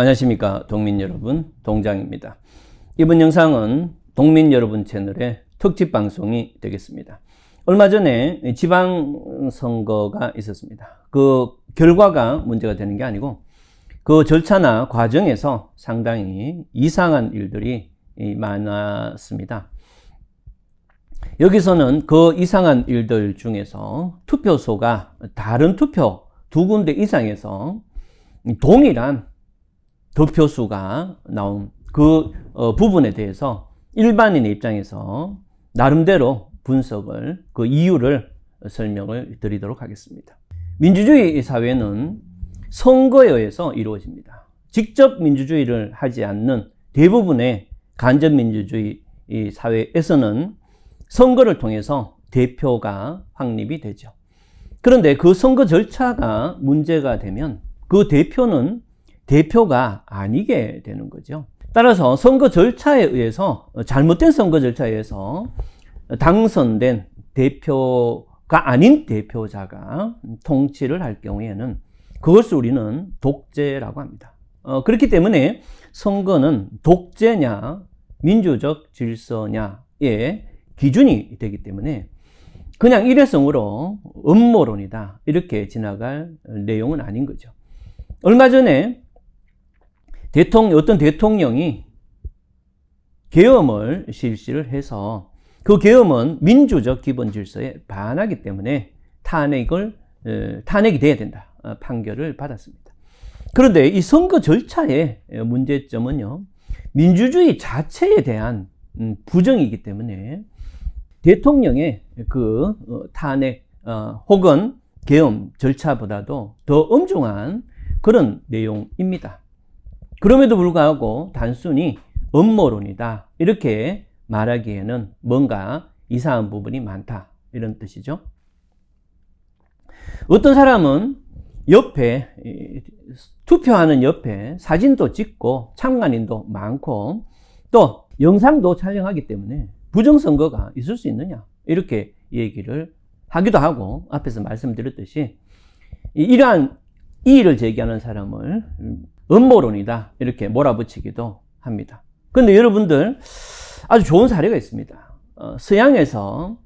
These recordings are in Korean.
안녕하십니까 동민 여러분, 동장입니다. 이번 영상은 동민 여러분 채널의 특집 방송이 되겠습니다. 얼마 전에 지방선거가 있었습니다. 그 결과가 문제가 되는 게 아니고 그 절차나 과정에서 상당히 이상한 일들이 많았습니다. 여기서는 그 이상한 일들 중에서 투표소가 다른 투표 두 군데 이상에서 동일한 득표수가 나온 그 부분에 대해서 일반인의 입장에서 나름대로 분석을, 그 이유를 설명을 드리도록 하겠습니다. 민주주의 사회는 선거에 의해서 이루어집니다. 직접 민주주의를 하지 않는 대부분의 간접민주주의 사회에서는 선거를 통해서 대표가 확립이 되죠. 그런데 그 선거 절차가 문제가 되면 그 대표가 아니게 되는 거죠. 따라서 선거 절차에 의해서, 잘못된 선거 절차에 의해서 당선된 대표가 아닌 대표자가 통치를 할 경우에는 그것을 우리는 독재라고 합니다. 그렇기 때문에 선거는 독재냐 민주적 질서냐의 기준이 되기 때문에 그냥 일회성으로 음모론이다 이렇게 지나갈 내용은 아닌 거죠. 얼마 전에 어떤 대통령이 계엄을 실시를 해서 그 계엄은 민주적 기본 질서에 반하기 때문에 탄핵이 돼야 된다 판결을 받았습니다. 그런데 이 선거 절차의 문제점은요, 민주주의 자체에 대한 부정이기 때문에 대통령의 그 탄핵 혹은 계엄 절차보다도 더 엄중한 그런 내용입니다. 그럼에도 불구하고 단순히 음모론이다 이렇게 말하기에는 뭔가 이상한 부분이 많다 이런 뜻이죠. 어떤 사람은 투표하는 옆에 사진도 찍고 참관인도 많고 또 영상도 촬영하기 때문에 부정선거가 있을 수 있느냐 이렇게 얘기를 하기도 하고, 앞에서 말씀드렸듯이 이러한 이의를 제기하는 사람을 음모론이다 이렇게 몰아붙이기도 합니다. 그런데 여러분들 아주 좋은 사례가 있습니다. 서양에서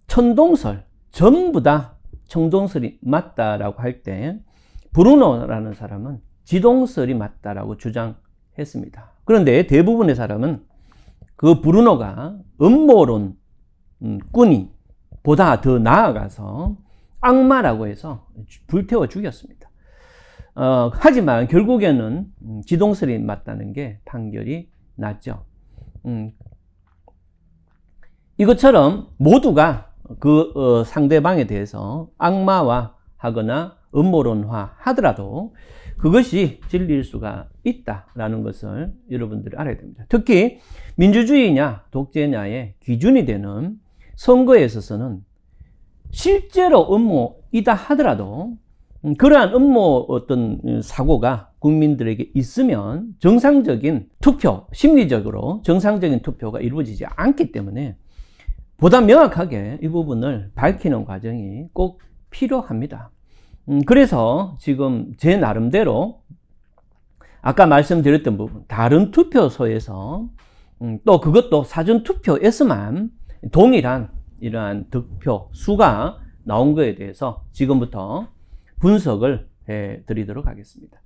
천동설, 전부 다 천동설이 맞다라고 할 때 브루노라는 사람은 지동설이 맞다라고 주장했습니다. 그런데 대부분의 사람은 그 브루노가 음모론 꾼이 보다 더 나아가서 악마라고 해서 불태워 죽였습니다. 하지만 결국에는 지동설이 맞다는 게 판결이 났죠. 이것처럼 모두가 그 상대방에 대해서 악마화 하거나 음모론화 하더라도 그것이 진리일 수가 있다라는 것을 여러분들이 알아야 됩니다. 특히 민주주의냐 독재냐의 기준이 되는 선거에 있어서는 실제로 음모이다 하더라도 그러한 어떤 사고가 국민들에게 있으면 정상적인 투표, 심리적으로 정상적인 투표가 이루어지지 않기 때문에 보다 명확하게 이 부분을 밝히는 과정이 꼭 필요합니다. 그래서 지금 제 나름대로 아까 말씀드렸던 부분, 다른 투표소에서 또 그것도 사전투표에서만 동일한 이러한 득표 수가 나온 것에 대해서 지금부터 분석을 해 드리도록 하겠습니다.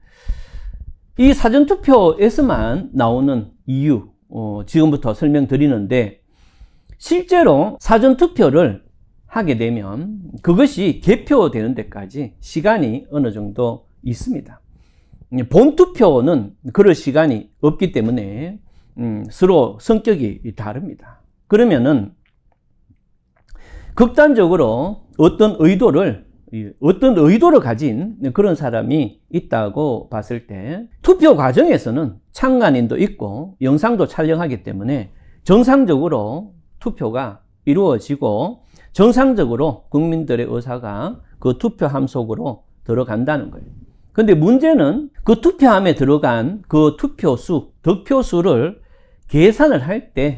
이 사전투표에서만 나오는 이유 지금부터 설명드리는데, 실제로 사전투표를 하게 되면 그것이 개표되는 데까지 시간이 어느 정도 있습니다. 본투표는 그럴 시간이 없기 때문에 서로 성격이 다릅니다. 그러면은 극단적으로 어떤 의도를 가진 그런 사람이 있다고 봤을 때 투표 과정에서는 참관인도 있고 영상도 촬영하기 때문에 정상적으로 투표가 이루어지고 정상적으로 국민들의 의사가 그 투표함 속으로 들어간다는 거예요. 그런데 문제는 그 투표함에 들어간 그 득표수를 계산을 할 때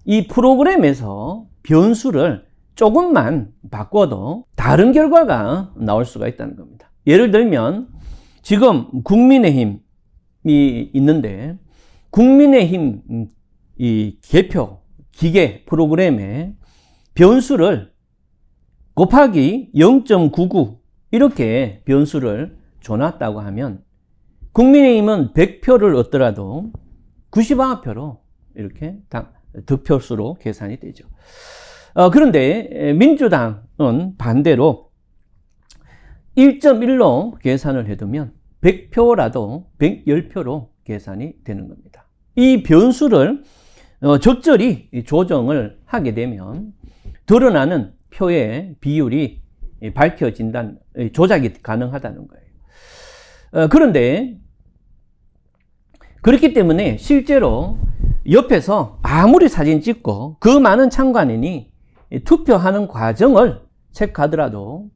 이 프로그램에서 변수를 조금만 바꿔도 다른 결과가 나올 수가 있다는 겁니다. 예를 들면 지금 국민의힘 있는데 국민의힘 이 개표 기계 프로그램에 변수를 곱하기 0.99 이렇게 변수를 줘놨다고 하면 국민의힘은 100표를 얻더라도 99표로 이렇게 득표수로 계산이 되죠. 그런데 민주당은 반대로 1.1로 계산을 해두면 100표라도 110표로 계산이 되는 겁니다. 이 변수를 적절히 조정을 하게 되면 드러나는 표의 비율이 조작이 가능하다는 거예요. 그런데 그렇기 때문에 실제로 옆에서 아무리 사진 찍고 그 많은 참관인이 투표하는 과정을 체크하더라도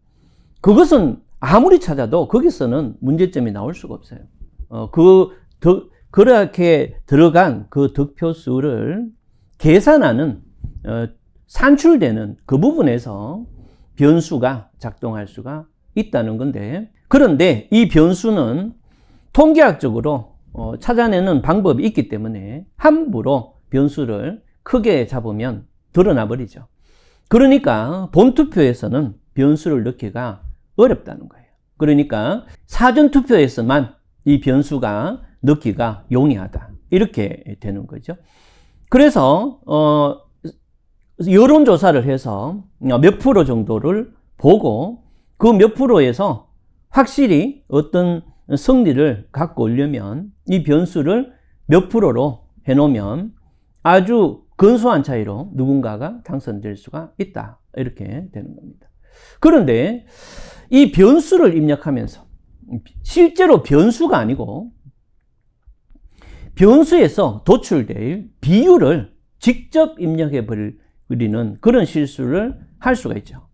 그것은 아무리 찾아도 거기서는 문제점이 나올 수가 없어요. 그렇게 들어간 그 득표수를 계산하는 산출되는 그 부분에서 변수가 작동할 수가 있다는 건데, 그런데 이 변수는 통계학적으로 찾아내는 방법이 있기 때문에 함부로 변수를 크게 잡으면 드러나 버리죠. 그러니까 본투표에서는 변수를 넣기가 어렵다는 거예요. 그러니까 사전투표에서만 이 변수가 넣기가 용이하다, 이렇게 되는 거죠. 그래서 여론조사를 해서 몇 프로 정도를 보고 그 몇 프로에서 확실히 어떤 승리를 갖고 오려면 이 변수를 몇 프로로 해놓으면 아주 근소한 차이로 누군가가 당선될 수가 있다, 이렇게 되는 겁니다. 그런데 이 변수를 입력하면서 실제로 변수가 아니고 변수에서 도출될 비율을 직접 입력해 버리는 그런 실수를 할 수가 있죠.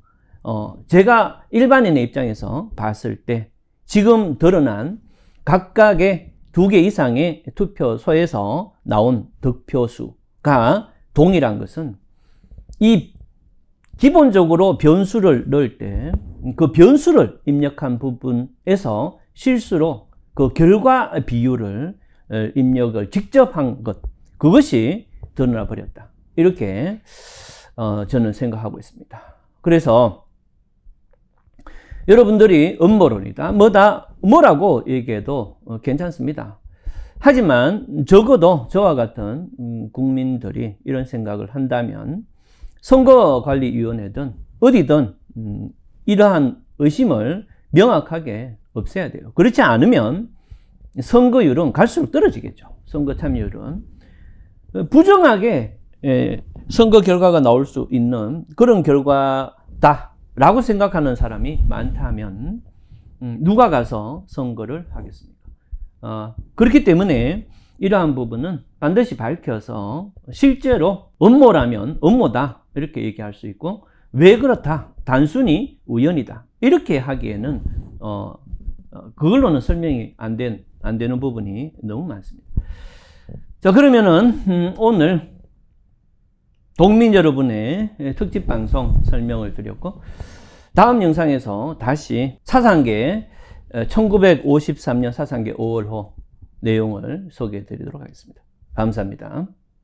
제가 일반인의 입장에서 봤을 때 지금 드러난 각각의 2개 이상의 투표소에서 나온 득표수가 동일한 것은 이 기본적으로 변수를 넣을 때 그 변수를 입력한 부분에서 실수로 그 결과 비율을 입력을 직접 한 것, 그것이 드러나 버렸다, 이렇게 저는 생각하고 있습니다. 그래서 여러분들이 음모론이다, 뭐라고 얘기해도 괜찮습니다. 하지만 적어도 저와 같은 국민들이 이런 생각을 한다면 선거관리위원회든 어디든 이러한 의심을 명확하게 없애야 돼요. 그렇지 않으면 선거율은 갈수록 떨어지겠죠. 선거 참여율은. 부정하게 선거 결과가 나올 수 있는 그런 결과다라고 생각하는 사람이 많다면 누가 가서 선거를 하겠습니까? 그렇기 때문에 이러한 부분은 반드시 밝혀서 실제로 음모라면 음모다, 이렇게 얘기할 수 있고, 왜 그렇다, 단순히 우연이다, 이렇게 하기에는 그걸로는 설명이 안 되는 부분이 너무 많습니다. 자, 그러면은 오늘 동민 여러분의 특집 방송 설명을 드렸고, 다음 영상에서 다시 사상계 1953년 사상계 5월호 내용을 소개해 드리도록 하겠습니다. 감사합니다.